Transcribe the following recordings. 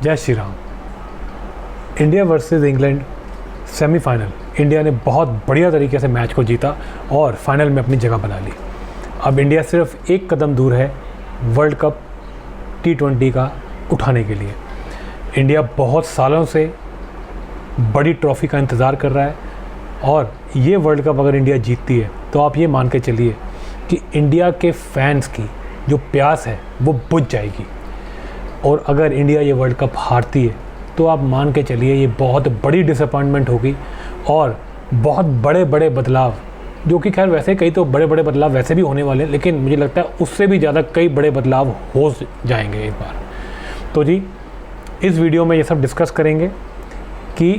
जय Shri Ram. India versus England semifinal. India ने बहुत बढ़िया तरीके से मैच को जीता और फाइनल में अपनी जगह बना ली। अब इंडिया सिर्फ एक कदम दूर है वर्ल्ड कप T20 का उठाने के लिए। इंडिया बहुत सालों से बड़ी ट्रॉफ़ी का इंतज़ार कर रहा है और ये वर्ल्ड कप अगर इंडिया जीतती है तो आप ये मान के चलिए कि इंडिया के फैंस की जो प्यास है वो बुझ जाएगी। और अगर इंडिया ये वर्ल्ड कप हारती है तो आप मान के चलिए ये बहुत बड़ी डिसअपॉइंटमेंट होगी और बहुत बड़े बड़े बदलाव, जो कि खैर वैसे कई तो बड़े बड़े बदलाव वैसे भी होने वाले हैं, लेकिन मुझे लगता है उससे भी ज़्यादा कई बड़े बदलाव हो जाएंगे एक बार। तो जी इस वीडियो में ये सब डिस्कस करेंगे कि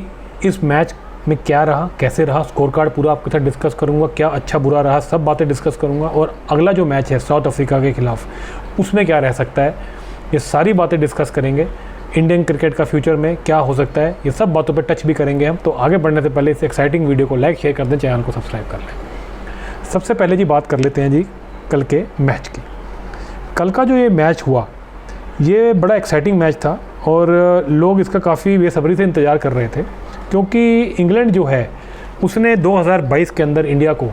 इस मैच में क्या रहा, कैसे रहा, स्कोर कार्ड पूरा आपके साथ डिस्कस करूंगा, क्या अच्छा बुरा रहा, सब बातें डिस्कस करूंगा। और अगला जो मैच है साउथ अफ्रीका के खिलाफ उसमें क्या रह सकता है, ये सारी बातें डिस्कस करेंगे। इंडियन क्रिकेट का फ्यूचर में क्या हो सकता है, ये सब बातों पर टच भी करेंगे हम। तो आगे बढ़ने से पहले इस एक्साइटिंग वीडियो को लाइक शेयर कर दें, चैनल को सब्सक्राइब कर लें। सबसे पहले जी बात कर लेते हैं जी कल के मैच की। कल का जो ये मैच हुआ ये बड़ा एक्साइटिंग मैच था और लोग इसका काफ़ी बेसब्री से इंतज़ार कर रहे थे, क्योंकि इंग्लैंड जो है उसने 2022 के अंदर इंडिया को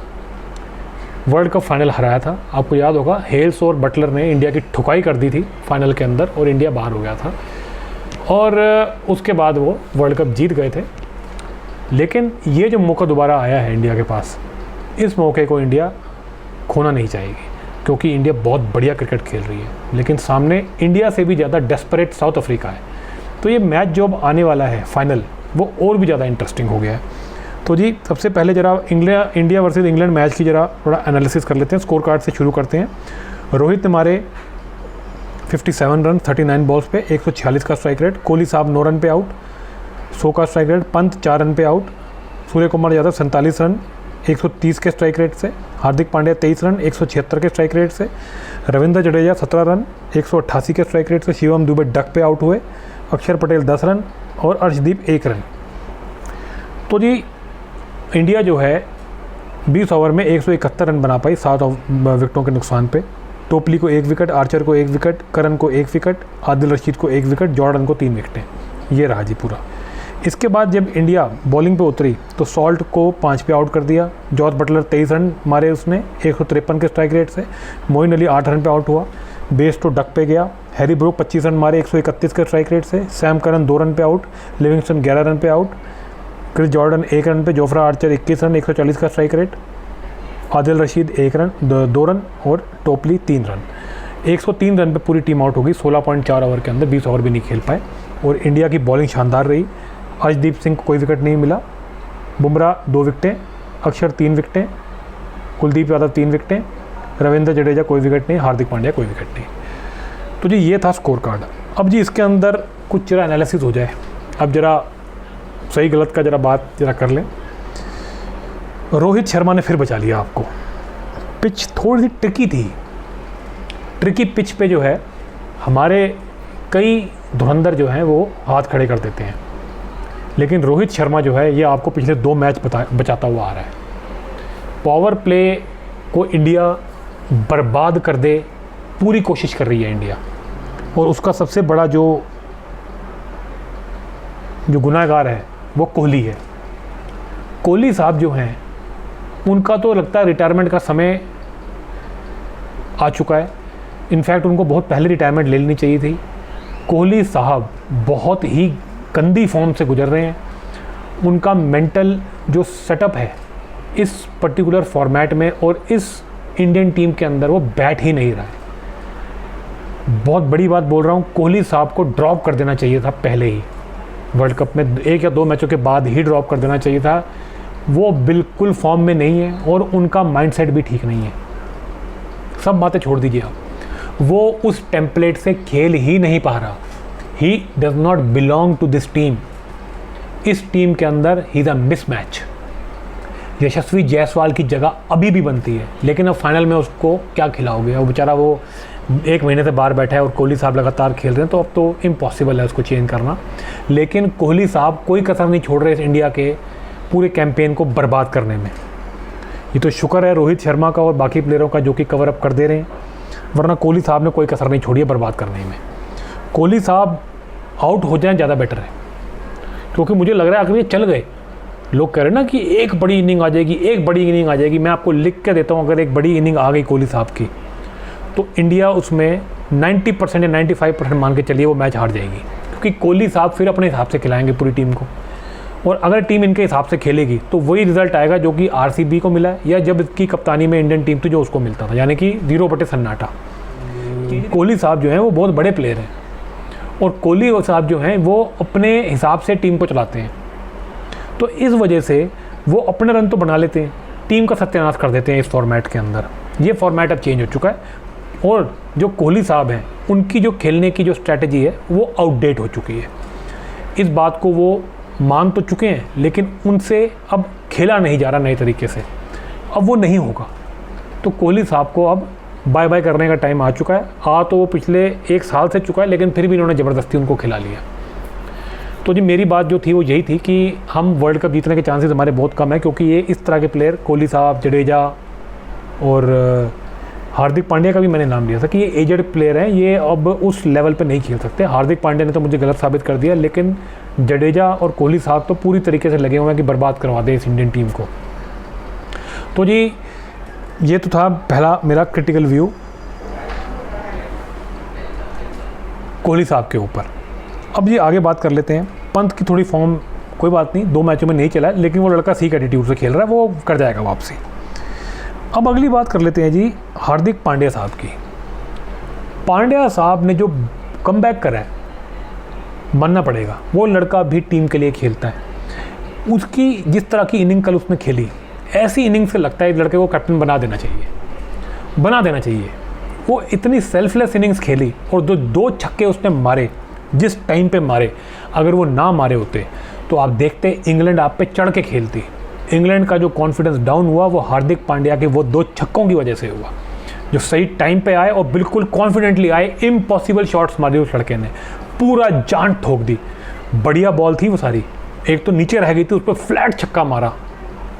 वर्ल्ड कप फाइनल हराया था। आपको याद होगा हेल्स और बटलर ने इंडिया की ठुकाई कर दी थी फाइनल के अंदर और इंडिया बाहर हो गया था और उसके बाद वो वर्ल्ड कप जीत गए थे। लेकिन ये जो मौका दोबारा आया है इंडिया के पास, इस मौके को इंडिया खोना नहीं चाहेगी, क्योंकि इंडिया बहुत बढ़िया क्रिकेट खेल रही है, लेकिन सामने इंडिया से भी ज़्यादा डेस्परेट साउथ अफ्रीका है। तो ये मैच जो अब आने वाला है फाइनल, वो और भी ज़्यादा इंटरेस्टिंग हो गया है। तो जी सबसे पहले ज़रा इंडिया वर्सेस इंग्लैंड मैच की ज़रा थोड़ा एनालिसिस कर लेते हैं। स्कोर कार्ड से शुरू करते हैं। रोहित ने मारे 57 रन 39 बॉल्स पे, 146 का स्ट्राइक रेट। कोहली साहब 9 रन पे आउट, 100 का स्ट्राइक रेट। पंत 4 रन पे आउट। सूर्य कुमार यादव 47 रन 130 के स्ट्राइक रेट से। हार्दिक पांड्या 23 रन 176 के स्ट्राइक रेट से। रविंद्र जडेजा 17 रन 188 के स्ट्राइक रेट से। शिवम दुबे डक पे आउट हुए। अक्षर पटेल 10 रन और अर्शदीप 1 रन। तो जी इंडिया जो है 20 ओवर में 171 रन बना पाई 7 विकेटों के नुकसान पे। टोपली को 1 विकेट, आर्चर को 1 विकेट, करन को 1 विकेट, आदिल रशीद को 1 विकेट, जॉर्डन को 3 विकेटें। ये रहा जी पूरा। इसके बाद जब इंडिया बॉलिंग पे उतरी तो सॉल्ट को 5 पे आउट कर दिया। जॉस बटलर 23 रन मारे उसने 153 के स्ट्राइक रेट से। मोइन अली 8 रन पे आउट हुआ। बेस तो डक पे गया। हैरी ब्रूक 25 रन मारे 131 के स्ट्राइक रेट से। सैम करन 2 रन पे आउट। लिविंगस्टन 11 रन पे आउट। क्रिस जॉर्डन 1 रन पे। जोफ्रा आर्चर 21 रन 140 का strike rate. Adil Rashid 1 run 2 run और टोपली 3 रन। 103 रन पे पूरी टीम आउट हो गई 16.4 ओवर के अंदर। 20 ओवर भी नहीं खेल पाए और इंडिया की बॉलिंग शानदार रही। अर्शदीप सिंह को कोई विकेट नहीं मिला। बुमराह 2 विकेटें, अक्षर 3 विकेटें, कुलदीप यादव 3 विकेटें, रविंद्र जडेजा कोई विकेट नहीं, हार्दिक पांड्या कोई विकेट नहीं। तो जी ये था स्कोर कार्ड। अब जी इसके अंदर कुछ जरा एनालिसिस हो जाए। अब जरा सही गलत का जरा बात जरा कर लें। रोहित शर्मा ने फिर बचा लिया आपको। पिच थोड़ी सी ट्रिकी थी। ट्रिकी पिच पे जो है हमारे कई धुरंधर जो हैं वो हाथ खड़े कर देते हैं, लेकिन रोहित शर्मा जो है ये आपको पिछले 2 मैच बचाता हुआ आ रहा है। पावर प्ले को इंडिया बर्बाद कर दे पूरी कोशिश कर रही है इंडिया, और उसका सबसे बड़ा जो गुनाहगार है वो कोहली है। कोहली साहब जो हैं उनका तो लगता है रिटायरमेंट का समय आ चुका है। इनफैक्ट उनको बहुत पहले रिटायरमेंट ले लेनी चाहिए थी। कोहली साहब बहुत ही गंदी फॉर्म से गुजर रहे हैं। उनका मेंटल जो सेटअप है इस पर्टिकुलर फॉर्मेट में और इस इंडियन टीम के अंदर वो बैठ ही नहीं रहा है। बहुत बड़ी बात बोल रहा हूँ, कोहली साहब को ड्रॉप कर देना चाहिए था पहले ही। वर्ल्ड कप में 1 या 2 मैचों के बाद ही ड्रॉप कर देना चाहिए था। वो बिल्कुल फॉर्म में नहीं है और उनका माइंडसेट भी ठीक नहीं है। सब बातें छोड़ दीजिए आप, वो उस टेम्पलेट से खेल ही नहीं पा रहा। He does not belong to this team. इस टीम के अंदर he is a mismatch. Yashasvi Jaiswal की जगह अभी भी बनती है, लेकिन अब फाइनल में उसको क्या खिलाओगे। और बेचारा वो 1 महीने से बाहर बैठा है और कोहली साहब लगातार खेल रहे हैं, तो अब तो इम्पॉसिबल है उसको चेंज करना। लेकिन कोहली साहब कोई कसर नहीं छोड़ रहे इस इंडिया के पूरे कैंपेन को बर्बाद करने में। ये तो शुक्र है रोहित शर्मा का और बाकी प्लेयरों का जो कि कवर अप कर दे रहे हैं, वरना कोहली साहब ने कोई कसर नहीं छोड़ी है बर्बाद करने में। कोहली साहब आउट हो जाए ज़्यादा बेटर है, क्योंकि मुझे लग रहा है अगर ये चल गए, लोग कह रहे हैं ना कि एक बड़ी इनिंग आ जाएगी, एक बड़ी इनिंग आ जाएगी, मैं आपको लिख के देता हूँ, अगर एक बड़ी इनिंग आ गई कोहली साहब की तो इंडिया उसमें 90% या 95% मान के चलिए वो मैच हार जाएगी, क्योंकि कोहली साहब फिर अपने हिसाब से खिलाएंगे पूरी टीम को। और अगर टीम इनके हिसाब से खेलेगी तो वही रिजल्ट आएगा जो कि आरसीबी को मिला या जब इसकी कप्तानी में इंडियन टीम थी जो उसको मिलता था, यानी कि 0 सन्नाटा। कोहली साहब जो हैं वो बहुत बड़े प्लेयर हैं और कोहली साहब जो हैं वो अपने हिसाब से टीम को चलाते हैं, तो इस वजह से वो अपने रन तो बना लेते हैं, टीम का सत्यानाश कर देते हैं इस फॉर्मेट के अंदर। ये फॉर्मेट अब चेंज हो चुका है और जो कोहली साहब हैं उनकी जो खेलने की जो स्ट्रैटेजी है वो आउटडेट हो चुकी है। इस बात को वो मान तो चुके हैं, लेकिन उनसे अब खेला नहीं जा रहा नए तरीके से, अब वो नहीं होगा। तो कोहली साहब को अब बाय बाय करने का टाइम आ चुका है। तो वो पिछले 1 साल से चुका है, लेकिन फिर भी इन्होंने ज़बरदस्ती उनको खिला लिया। तो जी मेरी बात जो थी वो यही थी कि हम वर्ल्ड कप जीतने के चांसेस हमारे बहुत कम है, क्योंकि ये इस तरह के प्लेयर, कोहली साहब, जडेजा और हार्दिक पांड्या का भी मैंने नाम लिया था कि ये एजेड प्लेयर हैं, ये अब उस लेवल पे नहीं खेल सकते। हार्दिक पांड्या ने तो मुझे गलत साबित कर दिया, लेकिन जडेजा और कोहली साहब तो पूरी तरीके से लगे हुए हैं कि बर्बाद करवा दें इस इंडियन टीम को। तो जी ये तो था पहला मेरा क्रिटिकल व्यू कोहली साहब के ऊपर। अब ये आगे बात कर लेते हैं पंत की। थोड़ी फॉर्म कोई बात नहीं, 2 मैचों में नहीं चला है, लेकिन वो लड़का ठीक एटीट्यूड से खेल रहा है, वो कर जाएगा वापसी। अब अगली बात कर लेते हैं जी हार्दिक पांड्या साहब की। पांड्या साहब ने जो कमबैक करा है मानना पड़ेगा, वो लड़का भी टीम के लिए खेलता है। उसकी जिस तरह की इनिंग कल उसने खेली, ऐसी इनिंग से लगता है इस लड़के को कैप्टन बना देना चाहिए। वो इतनी सेल्फलेस इनिंग्स खेली और जो 2 छक्के उसने मारे जिस टाइम पे मारे, अगर वो ना मारे होते तो आप देखते इंग्लैंड आप पे चढ़ के खेलती। इंग्लैंड का जो कॉन्फिडेंस डाउन हुआ वो हार्दिक पांड्या के वो 2 छक्कों की वजह से हुआ, जो सही टाइम पे आए और बिल्कुल कॉन्फिडेंटली आए। इम्पॉसिबल शॉट्स मारे उस लड़के ने, पूरा जान ठोक दी। बढ़िया बॉल थी वो सारी, एक तो नीचे रह गई थी, उस पर फ्लैट छक्का मारा,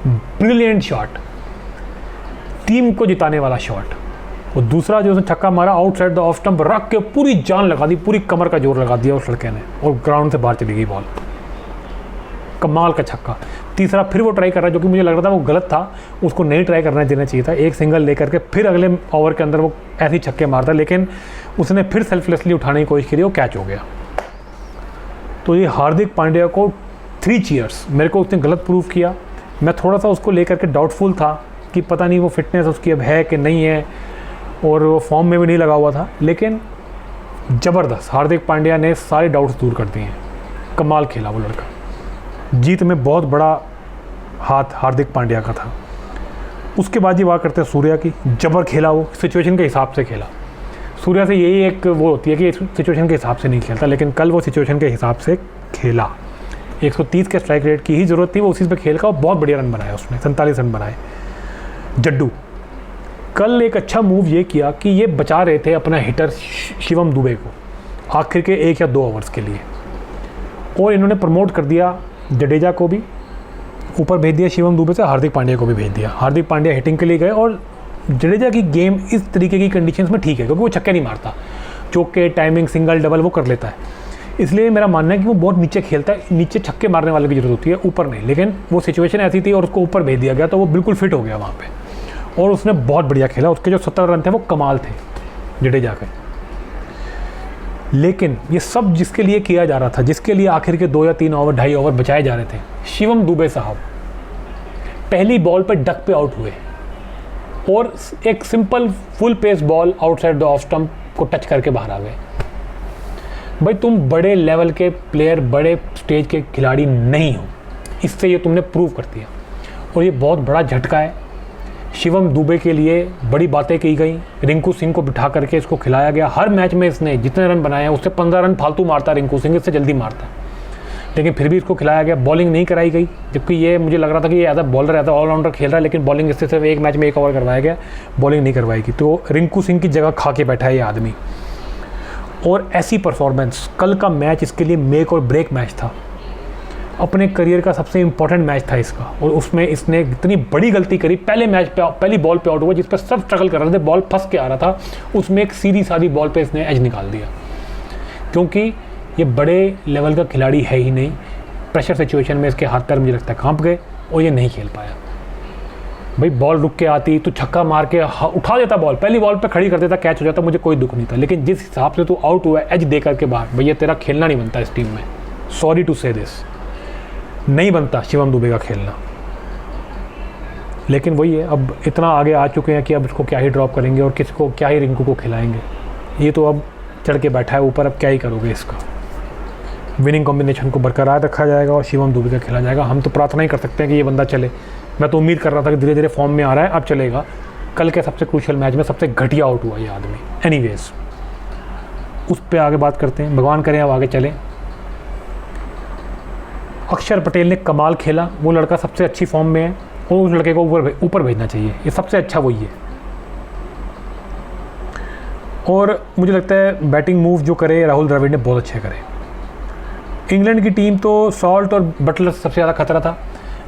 ब्रिलियंट शॉट, टीम को जिताने वाला शॉट। और दूसरा जो उसने छक्का मारा आउटसाइड द ऑफ स्टंप रख के पूरी जान लगा दी, पूरी कमर का जोर लगा दिया उस लड़के ने और ग्राउंड से बाहर चली गई बॉल। कमाल का छक्का। तीसरा फिर वो ट्राई कर रहा है, जो कि मुझे लग रहा था वो गलत था, उसको नहीं ट्राई करना देना चाहिए था। एक सिंगल लेकर के फिर अगले ओवर के अंदर वो ऐसे ही छक्के मारता, लेकिन उसने फिर सेल्फलेसली उठाने की कोशिश करी, वो कैच हो गया। तो ये हार्दिक पांड्या को 3 चीयर्स। मेरे को उसने गलत प्रूव किया। मैं थोड़ा सा उसको लेकर के डाउटफुल था कि पता नहीं वो फिटनेस उसकी अब है कि नहीं है, और वो फॉर्म में भी नहीं लगा हुआ था, लेकिन ज़बरदस्त हार्दिक पांड्या ने सारे डाउट्स दूर कर दिए हैं। कमाल खेला वो लड़का। जीत में बहुत बड़ा हाथ हार्दिक पांड्या का था। उसके बाद ही बात करते हैं सूर्या की। जबर खेला वो, सिचुएशन के हिसाब से खेला। सूर्या से यही एक वो होती है कि सिचुएशन के हिसाब से नहीं खेलता, लेकिन कल वो सिचुएशन के हिसाब से खेला। 130 के स्ट्राइक रेट की ही ज़रूरत थी, वो उसी पे खेल का बहुत बढ़िया रन बनाया उसने, 47 रन बनाए। जड्डू कल एक अच्छा मूव ये किया कि ये बचा रहे थे अपना हिटर शिवम दुबे को आखिर के 1 या 2 ओवर्स के लिए, और इन्होंने प्रमोट कर दिया जडेजा को भी, ऊपर भेज दिया शिवम दुबे से, हार्दिक पांड्या को भी भेज दिया। हार्दिक पांड्या हिटिंग के लिए गए और जडेजा की गेम इस तरीके की कंडीशंस में ठीक है, क्योंकि वो छक्के नहीं मारता, चौके, टाइमिंग, सिंगल, डबल वो कर लेता है। इसलिए मेरा मानना है कि वो बहुत नीचे खेलता है, नीचे छक्के मारने वाले की जरूरत होती है, ऊपर नहीं। लेकिन वो सिचुएशन ऐसी थी और उसको ऊपर भेज दिया गया, तो वो बिल्कुल फिट हो गया वहाँ पे, और उसने बहुत बढ़िया खेला। उसके जो 70 रन थे वो कमाल थे जडेजा के। लेकिन ये सब जिसके लिए किया जा रहा था, जिसके लिए आखिर के 2 या 3 ओवर, 2.5 ओवर बचाए जा रहे थे, शिवम दुबे साहब पहली बॉल पे डक पे आउट हुए और एक simple full pace ball outside the off stump को टच करके बाहर आ गए। भाई तुम बड़े लेवल के प्लेयर, बड़े स्टेज के खिलाड़ी नहीं हो, इससे ये तुमने प्रूव कर दिया, और ये बहुत बड़ा झटका है। शिवम दुबे के लिए बड़ी बातें की गई, रिंकू सिंह को बिठा करके इसको खिलाया गया। हर मैच में इसने जितने रन बनाए हैं उससे 15 रन फालतू मारता रिंकू सिंह, इससे जल्दी मारता, लेकिन फिर भी इसको खिलाया गया। बॉलिंग नहीं कराई गई, जबकि ये मुझे लग रहा था कि ये as a bowler, as a allrounder खेल रहा है, लेकिन बॉलिंग इससे सिर्फ 1 मैच में 1 ओवर करवाया गया, बॉलिंग नहीं करवाई गई। तो रिंकू सिंह की जगह खा के बैठा है ये आदमी। और ऐसी परफॉर्मेंस, कल का मैच इसके लिए मेक और ब्रेक मैच था, अपने करियर का सबसे इंपॉर्टेंट मैच था इसका, और उसमें इसने इतनी बड़ी गलती करी। पहले मैच पे पहली बॉल पे आउट हुआ जिस पर सब स्ट्रगल कर रहे थे, बॉल फंस के आ रहा था, उसमें एक सीधी सादी बॉल पे इसने एज निकाल दिया, क्योंकि ये बड़े लेवल का खिलाड़ी है ही नहीं। प्रेशर सिचुएशन में इसके हाथ पैर मुझे लगता है कांप गए और ये नहीं खेल पाया। भाई बॉल रुक के आती तो छक्का मार के उठा देता, बॉल पहली बॉल पे खड़ी कर देता, कैच हो जाता, मुझे कोई दुख नहीं था। लेकिन जिस हिसाब से तू आउट हुआ एज दे करके बाहर, भैया तेरा खेलना नहीं बनता इस टीम में। सॉरी टू से दिस, नहीं बनता शिवम दुबे का खेलना। लेकिन वही है, अब इतना आगे आ चुके हैं कि अब इसको क्या ही ड्रॉप करेंगे और किसको क्या ही रिंकू को खिलाएंगे। ये तो अब चढ़ के बैठा है ऊपर, अब क्या ही करोगे इसका। विनिंग कॉम्बिनेशन को बरकरार रखा जाएगा और शिवम दुबे का खेला जाएगा। हम तो प्रार्थना ही कर सकते हैं कि ये बंदा चले। मैं तो उम्मीद कर रहा था कि धीरे धीरे फॉर्म में आ रहा है, अब चलेगा। कल के सबसे क्रूशियल मैच में सबसे घटिया आउट हुआ ये आदमी। एनीवेज, उस पर आगे बात करते हैं, भगवान करें अब आगे चलें। अक्षर पटेल ने कमाल खेला, वो लड़का सबसे अच्छी फॉर्म में है और उस लड़के को ऊपर भेजना चाहिए। ये सबसे अच्छा वही है। और मुझे लगता है बैटिंग मूव जो करे राहुल द्रविड़ ने बहुत अच्छे करे। इंग्लैंड की टीम तो सॉल्ट और बटलर से सबसे ज़्यादा खतरा था,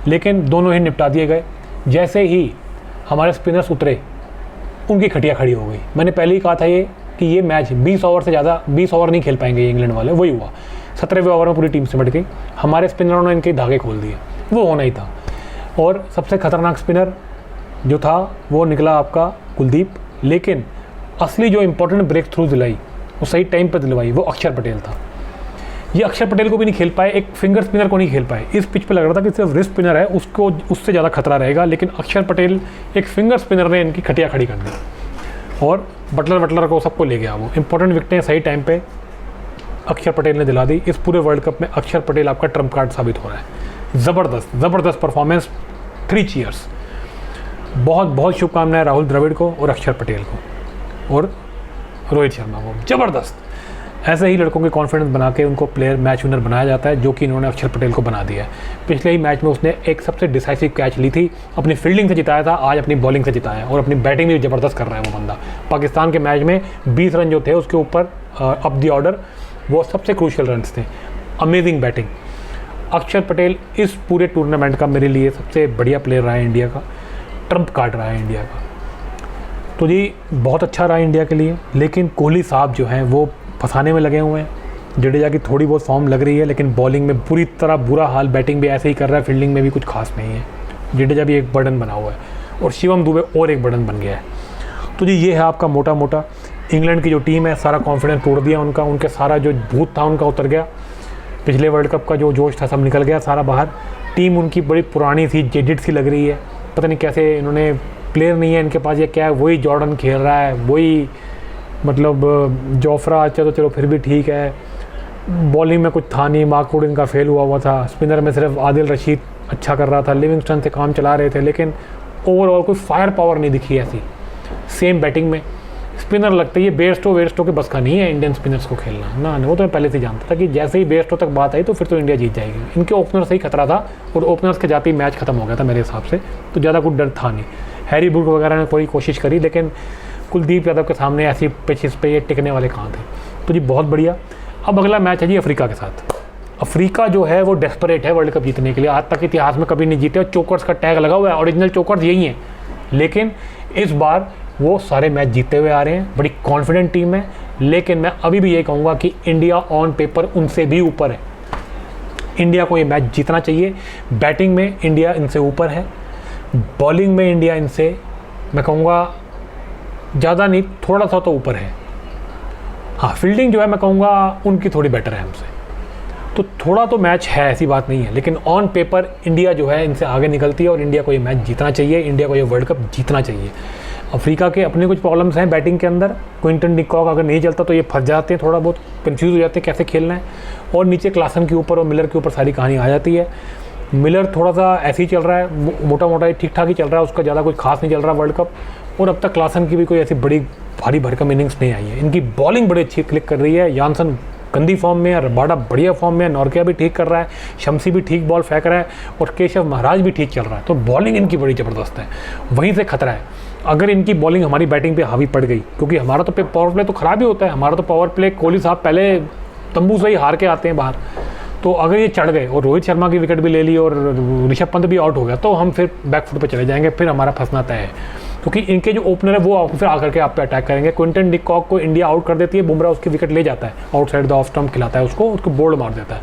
लेकिन दोनों ही निपटा दिए गए। जैसे ही हमारे स्पिनर्स उतरे उनकी खटिया खड़ी हो गई। मैंने पहले ही कहा था कि ये मैच 20 ओवर से ज़्यादा 20 ओवर नहीं खेल पाएंगे इंग्लैंड वाले। वही हुआ, 17वें ओवर में पूरी टीम सिमट गई। हमारे स्पिनरों ने इनके धागे खोल दिए, वो होना ही था। और सबसे खतरनाक स्पिनर जो था वो निकला आपका कुलदीप, लेकिन असली जो इंपॉर्टेंट ब्रेक थ्रू दिलाई वो सही टाइम पर दिलवाई वो अक्षर पटेल था। ये अक्षर पटेल को भी नहीं खेल पाए, एक फिंगर स्पिनर को नहीं खेल पाए। इस पिच पे लग रहा था कि सिर्फ रिस्ट स्पिनर है उसको उससे ज़्यादा खतरा रहेगा, लेकिन अक्षर पटेल एक फिंगर स्पिनर ने इनकी खटिया खड़ी कर दी और बटलर को सबको ले गया। वो इंपॉर्टेंट विकेटें सही टाइम पे अक्षर पटेल ने दिला दी। इस पूरे वर्ल्ड कप में अक्षर पटेल आपका ट्रम्प कार्ड साबित हो रहा है। ज़बरदस्त परफॉर्मेंस, 3 चीयर्स। बहुत बहुत शुभकामनाएं राहुल द्रविड़ को और अक्षर पटेल को और रोहित शर्मा को। ज़बरदस्त, ऐसे ही लड़कों के कॉन्फिडेंस बना के उनको प्लेयर मैच विनर बनाया जाता है, जो कि इन्होंने अक्षर पटेल को बना दिया है। पिछले ही मैच में उसने एक सबसे डिसाइसिव कैच ली थी, अपनी फील्डिंग से जिताया था, आज अपनी बॉलिंग से जिताया और अपनी बैटिंग भी ज़बरदस्त कर रहा है वो बंदा। पाकिस्तान के मैच में 20 रन जो थे उसके ऊपर अप दी ऑर्डर, वो सबसे क्रूशियल रन्स थे। Amazing batting. अक्षर पटेल इस पूरे टूर्नामेंट का मेरे लिए सबसे बढ़िया प्लेयर रहा है, इंडिया का ट्रम्प कार्ड रहा है इंडिया का। तो जी बहुत अच्छा रहा इंडिया के लिए, लेकिन कोहली साहब जो हैं वो फंसाने में लगे हुए हैं। जडेजा की थोड़ी बहुत फॉर्म लग रही है, लेकिन बॉलिंग में पूरी तरह बुरा हाल, बैटिंग भी ऐसे ही कर रहा है, फील्डिंग में भी कुछ खास नहीं है। जडेजा भी एक बर्डन बना हुआ है और शिवम दुबे और एक बर्डन बन गया है। तो जी ये है आपका मोटा मोटा इंग्लैंड की जो टीम है। सारा कॉन्फिडेंस तोड़ दिया उनका, उनके सारा जो भूत था उनका उतर गया। पिछले वर्ल्ड कप का जो जोश था सब निकल गया सारा बाहर। टीम उनकी बड़ी पुरानी सी जेडेड सी लग रही है, पता नहीं कैसे इन्होंने प्लेयर नहीं है इनके पास, ये क्या है, वही जॉर्डन खेल रहा है, वही मतलब जोफ्रा अच्छा तो चलो फिर भी ठीक है। बॉलिंग में कुछ था नहीं, मार्कवुड इनका फेल हुआ था। स्पिनर में सिर्फ आदिल रशीद अच्छा कर रहा था, लिविंगस्टन से काम चला रहे थे, लेकिन ओवरऑल कोई फायर पावर नहीं दिखी ऐसी। सेम बैटिंग में स्पिनर लगता है ये बेयरस्टो के बस का नहीं है इंडियन स्पिनर्स को खेलना ना। वो तो मैं पहले से जानता था कि जैसे ही बेयरस्टो तक बात आई तो फिर तो इंडिया जीत जाएगी। इनके ओपनर से ही खतरा था और ओपनर्स के जाते ही मैच खत्म हो गया था मेरे हिसाब से, तो ज़्यादा कुछ डर था नहीं। हैरी ब्रूक वगैरह ने कोई कोशिश करी, लेकिन कुलदीप यादव के सामने ऐसी पिचेस पे ये टिकने वाले कहाँ थे। तो जी बहुत बढ़िया। अब अगला मैच है जी अफ्रीका के साथ। अफ्रीका जो है वो डेस्परेट है वर्ल्ड कप जीतने के लिए, आज तक इतिहास में कभी नहीं जीते और चोकर्स का टैग लगा हुआ है, ओरिजिनल चोकर्स यही हैं। लेकिन इस बार वो सारे मैच जीतते हुए आ रहे हैं, बड़ी कॉन्फिडेंट टीम है। लेकिन मैं अभी भी ये कहूँगा कि इंडिया ऑन पेपर उनसे भी ऊपर है। इंडिया को ये मैच जीतना चाहिए। बैटिंग में इंडिया इनसे ऊपर है, बॉलिंग में इंडिया इनसे मैं कहूँगा ज़्यादा नहीं थोड़ा सा तो ऊपर है। हाँ फील्डिंग जो है मैं कहूँगा उनकी थोड़ी बेटर है हमसे, तो थोड़ा तो मैच है, ऐसी बात नहीं है। लेकिन ऑन पेपर इंडिया जो है इनसे आगे निकलती है और इंडिया को ये मैच जीतना चाहिए, इंडिया को ये वर्ल्ड कप जीतना चाहिए। अफ्रीका के अपने कुछ प्रॉब्लम्स हैं बैटिंग के अंदर। क्विंटन डिकॉक अगर नहीं चलता तो ये फंस जाते हैं, थोड़ा बहुत कंफ्यूज हो जाते हैं कैसे खेलना है। और नीचे क्लासन के ऊपर और मिलर के ऊपर सारी कहानी आ जाती है। मिलर थोड़ा सा ऐसे ही चल रहा है, मोटा मोटा ठीक ठाक ही चल रहा है, उसका ज़्यादा कुछ खास नहीं चल रहा वर्ल्ड कप। और अब तक क्लासन की भी कोई ऐसी बड़ी भारी भरकम इनिंग्स नहीं आई है। इनकी बॉलिंग बड़ी अच्छी क्लिक कर रही है। यानसन गंदी फॉर्म में है, रबाडा बढ़िया फॉर्म में है, नॉर्किया भी ठीक कर रहा है, शमसी भी ठीक बॉल फेंक रहा है और केशव महाराज भी ठीक चल रहा है। तो बॉलिंग इनकी बड़ी ज़बरदस्त है, वहीं से खतरा है। अगर इनकी बॉलिंग हमारी बैटिंग पे हावी पड़ गई, क्योंकि हमारा तो पावर प्ले तो ख़राब ही होता है। हमारा तो पावर प्ले कोहली साहब पहले तंबू से ही हार के आते हैं बाहर। तो अगर ये चढ़ गए और रोहित शर्मा की विकेट भी ले ली और ऋषभ पंत भी आउट हो गया, तो हम फिर बैकफुट पे चले जाएंगे, फिर हमारा फंसना तय है। क्योंकि इनके जो ओपनर है वो फिर आकर के आप पे अटैक करेंगे। क्विंटन डी कॉक को इंडिया आउट कर देती है, बुमराह उसकी विकेट ले जाता है, आउटसाइड द ऑफ स्टंप खिलाता है उसको बोल्ड मार देता है।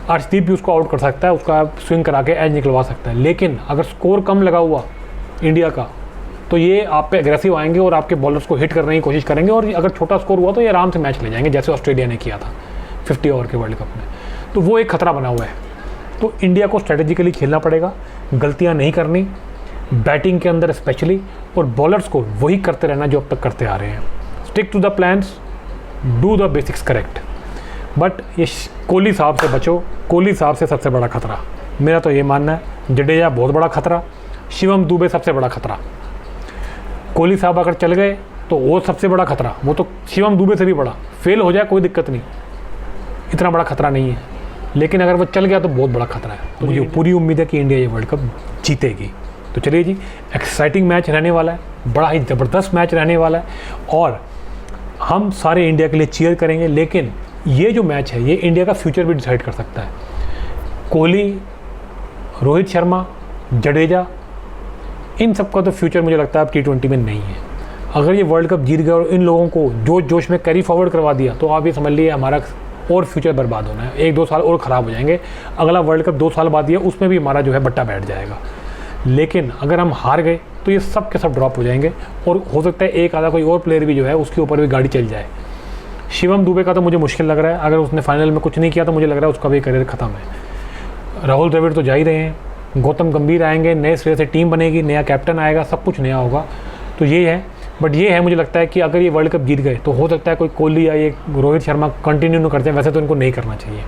अर्शदीप भी उसको आउट कर सकता है, उसका स्विंग करा के एज निकलवा सकता है। लेकिन अगर स्कोर कम लगा हुआ इंडिया का तो ये आप पे एग्रेसिव आएंगे और आपके बॉलर्स को हिट करने की कोशिश करेंगे, और अगर छोटा स्कोर हुआ तो ये आराम से मैच ले जाएंगे, जैसे ऑस्ट्रेलिया ने किया था 50 ओवर के वर्ल्ड कप में। तो वो एक खतरा बना हुआ है। तो इंडिया को स्ट्रेटेजिकली खेलना पड़ेगा, गलतियां नहीं करनी बैटिंग के अंदर स्पेशली, और बॉलर्स को वही करते रहना जो अब तक करते आ रहे हैं। Stick to the plans, do the basics correct. But ये कोहली साहब से बचो, कोहली साहब से सबसे बड़ा खतरा मेरा तो ये मानना है। जडेजा बहुत बड़ा खतरा, शिवम दुबे सबसे बड़ा खतरा। कोहली साहब अगर चल गए तो वो सबसे बड़ा खतरा, वो तो शिवम दुबे से भी बड़ा। फेल हो जाए कोई दिक्कत नहीं, इतना बड़ा खतरा नहीं है, लेकिन अगर वो चल गया तो बहुत बड़ा खतरा है। तो मुझे पूरी उम्मीद है कि इंडिया ये वर्ल्ड कप जीतेगी। तो चलिए जी, एक्साइटिंग मैच रहने वाला है, बड़ा ही ज़बरदस्त मैच रहने वाला है, और हम सारे इंडिया के लिए चीयर करेंगे। लेकिन ये जो मैच है ये इंडिया का फ्यूचर भी डिसाइड कर सकता है। कोहली, रोहित शर्मा, जडेजा, इन सब का तो फ्यूचर मुझे लगता है अब T20 में नहीं है। अगर ये वर्ल्ड कप जीत गए और इन लोगों को जोश जोश में कैरी फॉरवर्ड करवा दिया तो आप ये समझ लिए हमारा और फ्यूचर बर्बाद होना है। 1-2 साल और ख़राब हो जाएंगे। अगला वर्ल्ड कप 2 साल बाद ही है, उसमें भी हमारा जो है बट्टा बैठ जाएगा। लेकिन अगर हम हार गए तो ये सब के सब ड्रॉप हो जाएंगे, और हो सकता है एक आधा कोई और प्लेयर भी जो है उसके ऊपर भी गाड़ी चल जाए। शिवम दुबे का तो मुझे मुश्किल लग रहा है, अगर उसने फाइनल में कुछ नहीं किया तो मुझे लग रहा है उसका भी करियर ख़त्म है। राहुल द्रविड़ तो जा ही रहे हैं, गौतम गंभीर आएंगे, नए सिरे से टीम बनेगी, नया कैप्टन आएगा, सब कुछ नया होगा। तो ये है, बट ये है मुझे लगता है कि अगर ये वर्ल्ड कप जीत गए तो हो सकता है कोई कोहली या ये रोहित शर्मा कंटिन्यू न करते हैं, वैसे तो इनको नहीं करना चाहिए।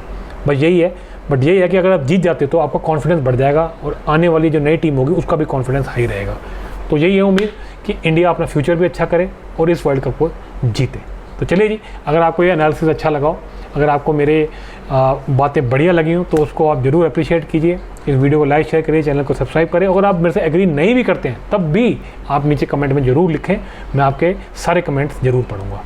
बस यही है, बट यही है कि अगर आप जीत जाते तो आपका कॉन्फिडेंस बढ़ जाएगा, और आने वाली जो नई टीम होगी उसका भी कॉन्फिडेंस हाई रहेगा। तो यही है उम्मीद कि इंडिया अपना फ्यूचर भी अच्छा करे और इस वर्ल्ड कप को जीते। तो चलिए जी, अगर आपको ये एनालिसिस अच्छा लगा, अगर आपको मेरे बातें बढ़िया लगी हो तो उसको आप ज़रूर अप्रिशिएट कीजिए। इस वीडियो को लाइक शेयर करिए, चैनल को सब्सक्राइब करें। अगर आप मेरे से एग्री नहीं भी करते हैं तब भी आप नीचे कमेंट में ज़रूर लिखें, मैं आपके सारे कमेंट्स ज़रूर पढ़ूंगा।